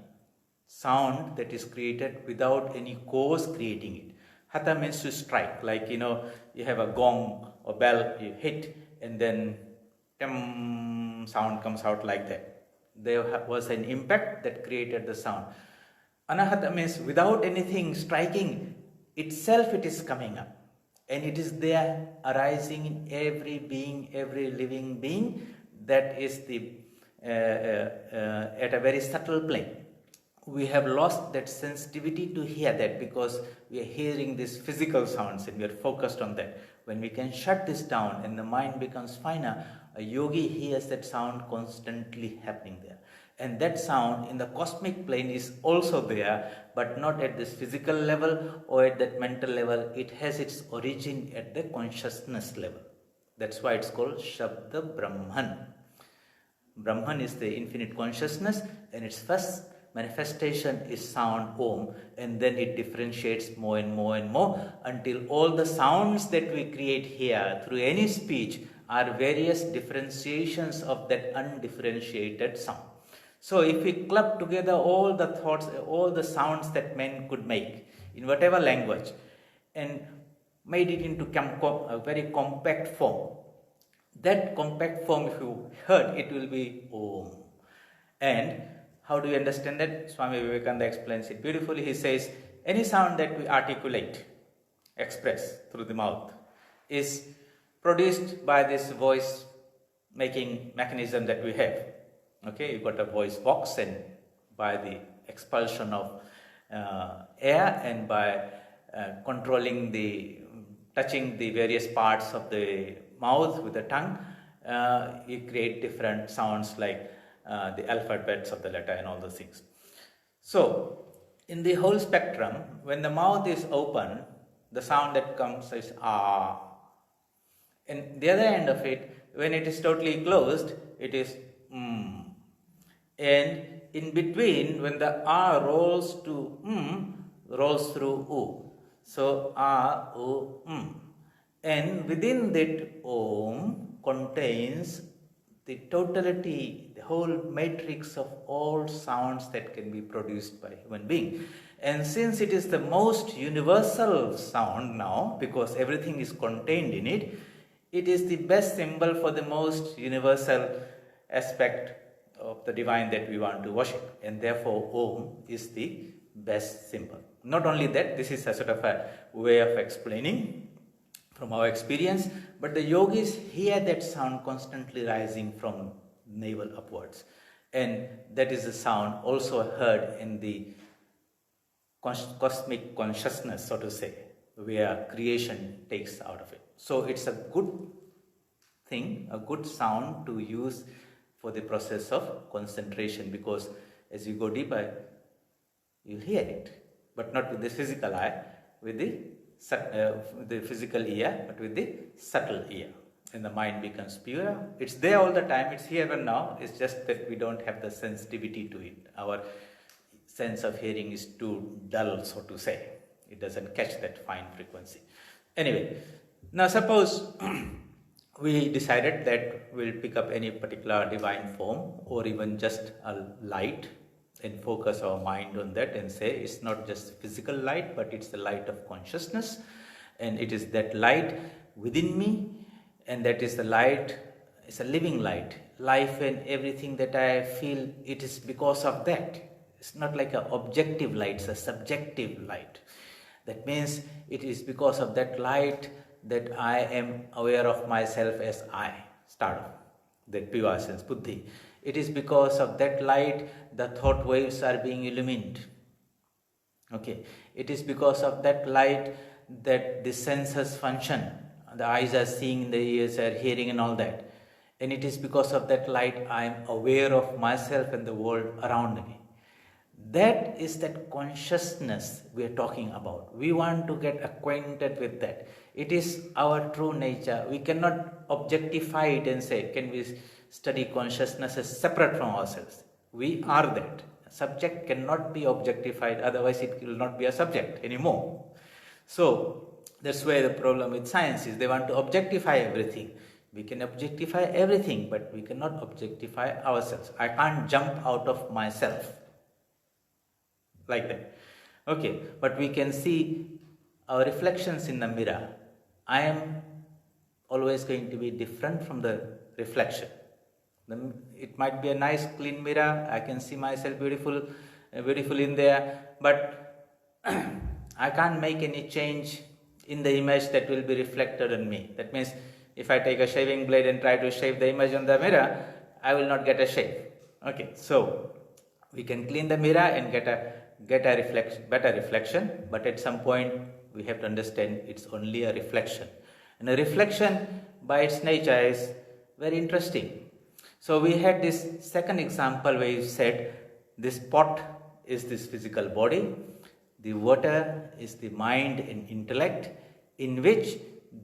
sound that is created without any cause creating it. Hatha means to strike, like you have a gong or bell, you hit, and then sound comes out like that. There was an impact that created the sound. Anahata means without anything striking itself, it is coming up. And it is there arising in every being, every living being. That is at a very subtle plane. We have lost that sensitivity to hear that because we are hearing these physical sounds and we are focused on that. When we can shut this down and the mind becomes finer, a yogi hears that sound constantly happening there. And that sound in the cosmic plane is also there, but not at this physical level or at that mental level. It has its origin at the consciousness level. That's why it's called Shabda Brahman. Brahman is the infinite consciousness, and its first manifestation is sound Om, and then it differentiates more and more and more until all the sounds that we create here through any speech are various differentiations of that undifferentiated sound. So if we club together all the thoughts, all the sounds that men could make in whatever language and made it into a very compact form, that compact form, if you heard, it will be Om. And how do you understand that? Swami Vivekananda explains it beautifully. He says, any sound that we articulate, express through the mouth, is produced by this voice making mechanism that we have. Okay, you've got a voice box, and by the expulsion of air and by controlling touching the various parts of the mouth with the tongue, you create different sounds like the alphabets of the letter and all those things. So, in the whole spectrum, when the mouth is open, the sound that comes is ah. And the other end of it, when it is totally closed, it is And in between, when the ah rolls to rolls through u. So ah, u, And within that Om contains the totality, the whole matrix of all sounds that can be produced by a human being. And since it is the most universal sound now, because everything is contained in it, it is the best symbol for the most universal aspect of the divine that we want to worship. And therefore, Om is the best symbol. Not only that, this is a sort of a way of explaining from our experience, but the yogis hear that sound constantly rising from navel upwards. And that is the sound also heard in the cosmic consciousness, so to say, where creation takes out of it. So it's a good thing, a good sound to use for the process of concentration, because as you go deeper, you'll hear it, but not with the physical eye, with the physical ear, but with the subtle ear. And the mind becomes purer. It's there all the time, it's here and now. It's just that we don't have the sensitivity to it. Our sense of hearing is too dull, so to say. It doesn't catch that fine frequency. Anyway, now suppose we decided that we'll pick up any particular divine form or even just a light and focus our mind on that and say it's not just physical light, but it's the light of consciousness, and it is that light within me, and that is the light, it's a living light. Life and everything that I feel, it is because of that. It's not like an objective light, it's a subjective light. That means it is because of that light that I am aware of myself as I, start off, that pure sense, buddhi. It is because of that light the thought waves are being illumined. Okay. It is because of that light that the senses function. The eyes are seeing, the ears are hearing and all that. And it is because of that light I am aware of myself and the world around me. That is that consciousness we are talking about. We want to get acquainted with that. It is our true nature. We cannot objectify it and say, can we study consciousness as separate from ourselves? We are that. A subject cannot be objectified, otherwise it will not be a subject anymore. So that's where the problem with science is. They want to objectify everything. We can objectify everything, but we cannot objectify ourselves. I can't jump out of myself like that. Okay, but we can see our reflections in the mirror. I am always going to be different from the reflection. It might be a nice clean mirror. I can see myself beautiful in there, but I can't make any change in the image that will be reflected on me. That means if I take a shaving blade and try to shave the image on the mirror, I will not get a shave. Okay, so we can clean the mirror and get a better reflection, but at some point we have to understand it's only a reflection. And a reflection by its nature is very interesting. So we had this second example where you said this pot is this physical body, the water is the mind and intellect, in which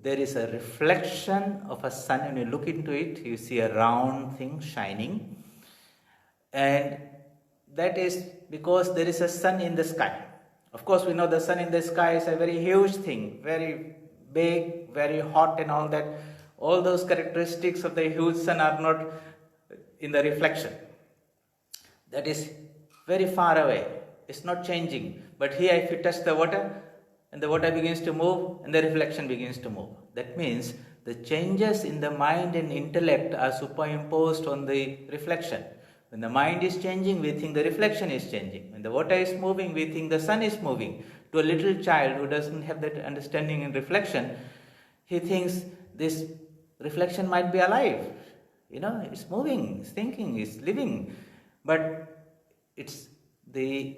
there is a reflection of a sun. When you look into it, you see a round thing shining, and that is because there is a sun in the sky. Of course, we know the sun in the sky is a very huge thing, very big, very hot and all that. All those characteristics of the huge sun are not in the reflection. That is very far away. It's not changing. But here if you touch the water, and the water begins to move, and the reflection begins to move. That means the changes in the mind and intellect are superimposed on the reflection. When the mind is changing, we think the reflection is changing. When the water is moving, we think the sun is moving. To a little child who doesn't have that understanding in reflection, he thinks this reflection might be alive. It's moving, it's thinking, it's living. But it's the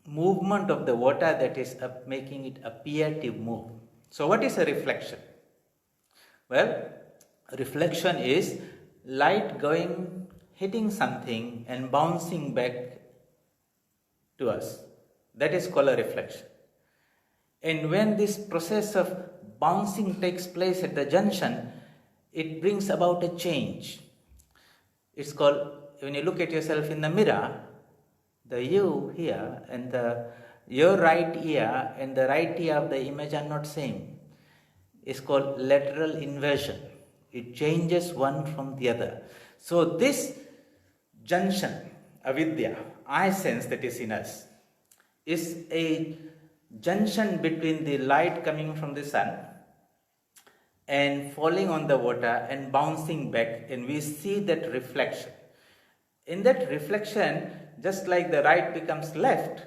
movement of the water that is making it appear to move. So what is a reflection? Well, reflection is light hitting something and bouncing back to us. That is called a reflection. And when this process of bouncing takes place at the junction, it brings about a change. It's called, when you look at yourself in the mirror, the you here and your right ear and the right ear of the image are not same. It's called lateral inversion. It changes one from the other. So this junction, avidya, I sense that is in us, is a junction between the light coming from the sun and falling on the water and bouncing back, and we see that reflection. In that reflection, just like the right becomes left,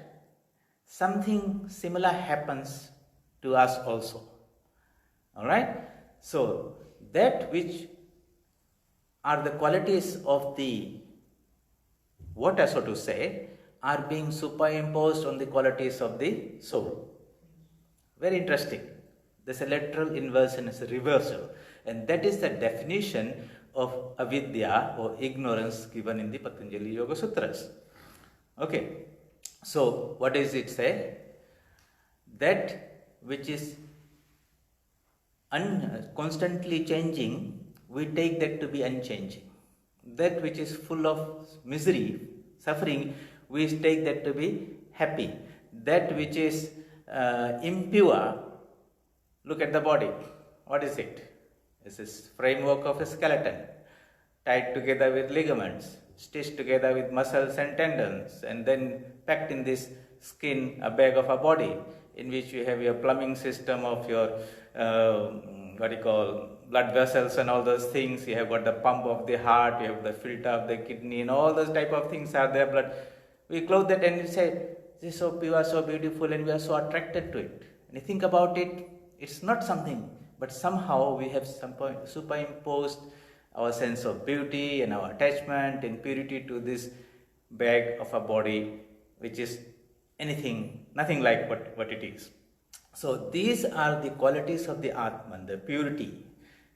something similar happens to us also. Alright? So, that which are the qualities of the water, so to say, are being superimposed on the qualities of the soul. Very interesting. There's a lateral inversion, it's a reversal. And that is the definition of avidya or ignorance given in the Patanjali Yoga Sutras. Okay. So, what does it say? That which is constantly changing, we take that to be unchanging. That which is full of misery, suffering, we take that to be happy. That which is impure, look at the body. What is it? It's this framework of a skeleton, tied together with ligaments, stitched together with muscles and tendons, and then packed in this skin, a bag of a body, in which you have your plumbing system of your blood vessels and all those things. You have got the pump of the heart, you have the filter of the kidney, and all those type of things are there. Blood. We clothe that and we say, this is so pure, so beautiful, and we are so attracted to it. And you think about it, it's not something, but somehow we have superimposed our sense of beauty and our attachment and purity to this bag of a body, which is nothing like what it is. So these are the qualities of the Atman, the purity,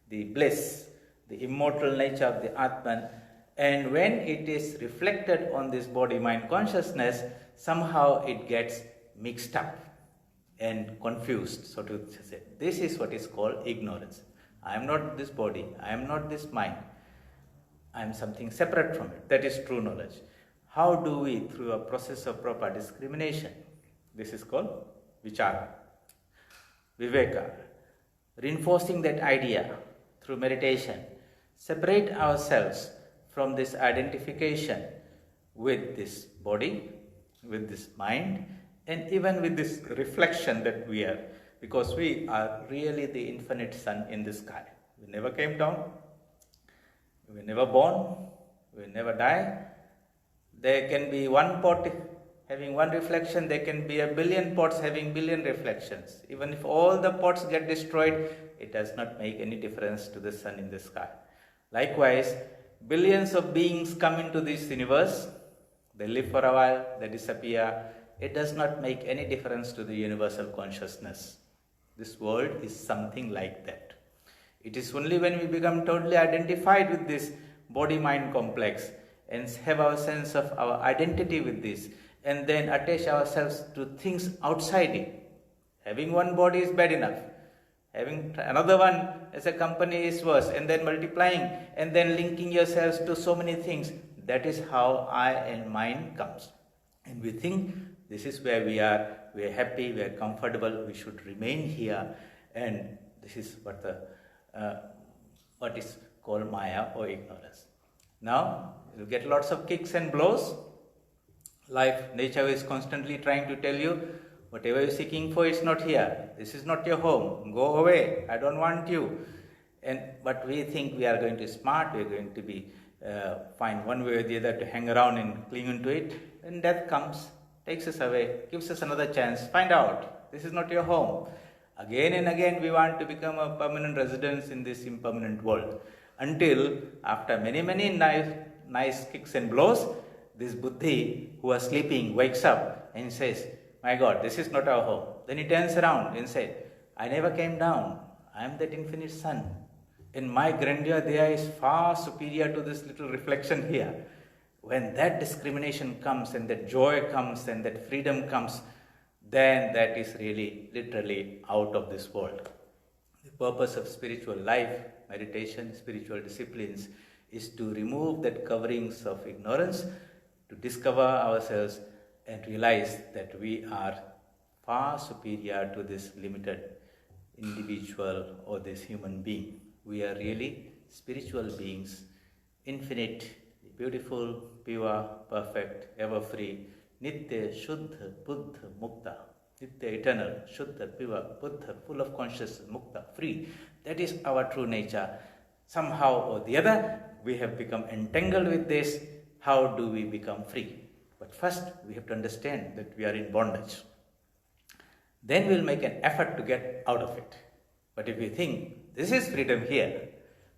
the bliss, the immortal nature of the Atman. And when it is reflected on this body-mind consciousness, somehow it gets mixed up and confused, so to say. This is what is called ignorance. I am not this body, I am not this mind, I am something separate from it. That is true knowledge. How do we, through a process of proper discrimination, this is called vichara, viveka, reinforcing that idea through meditation, separate ourselves from this identification with this body, with this mind, and even with this reflection that we are, because we are really the infinite sun in the sky. We never came down, we were never born, we never die. There can be one pot having one reflection, there can be a billion pots having billion reflections. Even if all the pots get destroyed, it does not make any difference to the sun in the sky. Likewise, billions of beings come into this universe, they live for a while, they disappear. It does not make any difference to the universal consciousness. This world is something like that. It is only when we become totally identified with this body-mind complex and have our sense of our identity with this, and then attach ourselves to things outside it. Having one body is bad enough. Having another one as a company is worse, and then multiplying, and then linking yourselves to so many things. That is how I and mind comes. And we think this is where we are happy, we are comfortable, we should remain here, and this is what is called Maya or ignorance. Now, you get lots of kicks and blows. Nature is constantly trying to tell you, whatever you're seeking for is not here. This is not your home. Go away. I don't want you. But we think we are going to be smart. We are going to be find one way or the other to hang around and cling onto it. And death comes, takes us away, gives us another chance. Find out. This is not your home. Again and again we want to become a permanent residence in this impermanent world. Until after many nice kicks and blows, this buddhi who was sleeping wakes up and says, my God, this is not our home. Then he turns around and says, I never came down. I am that infinite sun. And my grandeur there is far superior to this little reflection here. When that discrimination comes and that joy comes and that freedom comes, then that is really literally out of this world. The purpose of spiritual life, meditation, spiritual disciplines is to remove that coverings of ignorance, to discover ourselves and realize that we are far superior to this limited individual or this human being. We are really spiritual beings, infinite, beautiful, pure, perfect, ever free, Nitya, Shuddha, Buddha, Mukta. Nitya, eternal, Shuddha, pure, Buddha, full of consciousness, Mukta, free. That is our true nature. Somehow or the other, we have become entangled with this. How do we become free? But first, we have to understand that we are in bondage. Then we will make an effort to get out of it. But if we think, this is freedom here,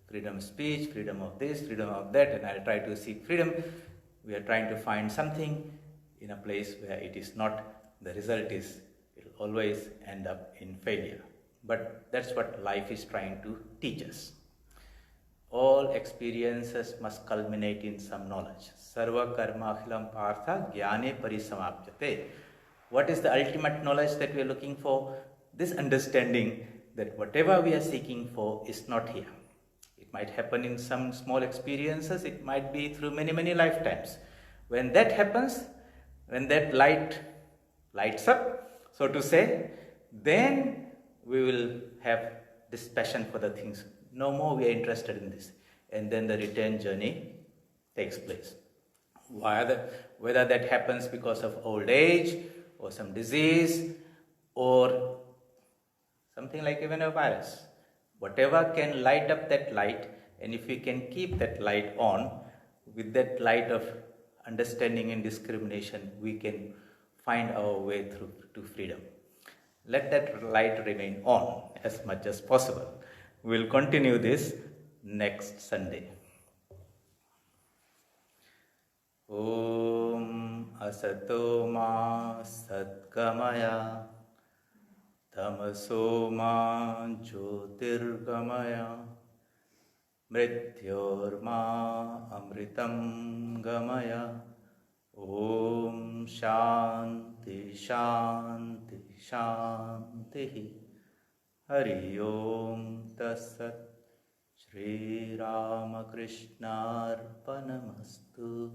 freedom of speech, freedom of this, freedom of that, and I'll try to seek freedom, we are trying to find something, in a place where it is not, the result is, it will always end up in failure. But that's what life is trying to teach us. All experiences must culminate in some knowledge. Sarva karma akhilam partha jnane parisamapyate. What is the ultimate knowledge that we are looking for? This understanding that whatever we are seeking for is not here. It might happen in some small experiences, it might be through many, many lifetimes. When that happens, when that light lights up, so to say, then we will have this passion for the things. No more we are interested in this. And then the return journey takes place. Whether that happens because of old age, or some disease, or something like even a virus. Whatever can light up that light, and if we can keep that light on, with that light of understanding and discrimination, we can find our way through to freedom. Let that light remain on as much as possible. We will continue this next Sunday. Om Asato Ma Satgamaya Tamaso Ma Jyotirgamaya Mrityorma Amritam Gamaya. Om Shanti Shanti Shanti. Hari Om Tassat. Shri Ramakrishna Arpanamastu.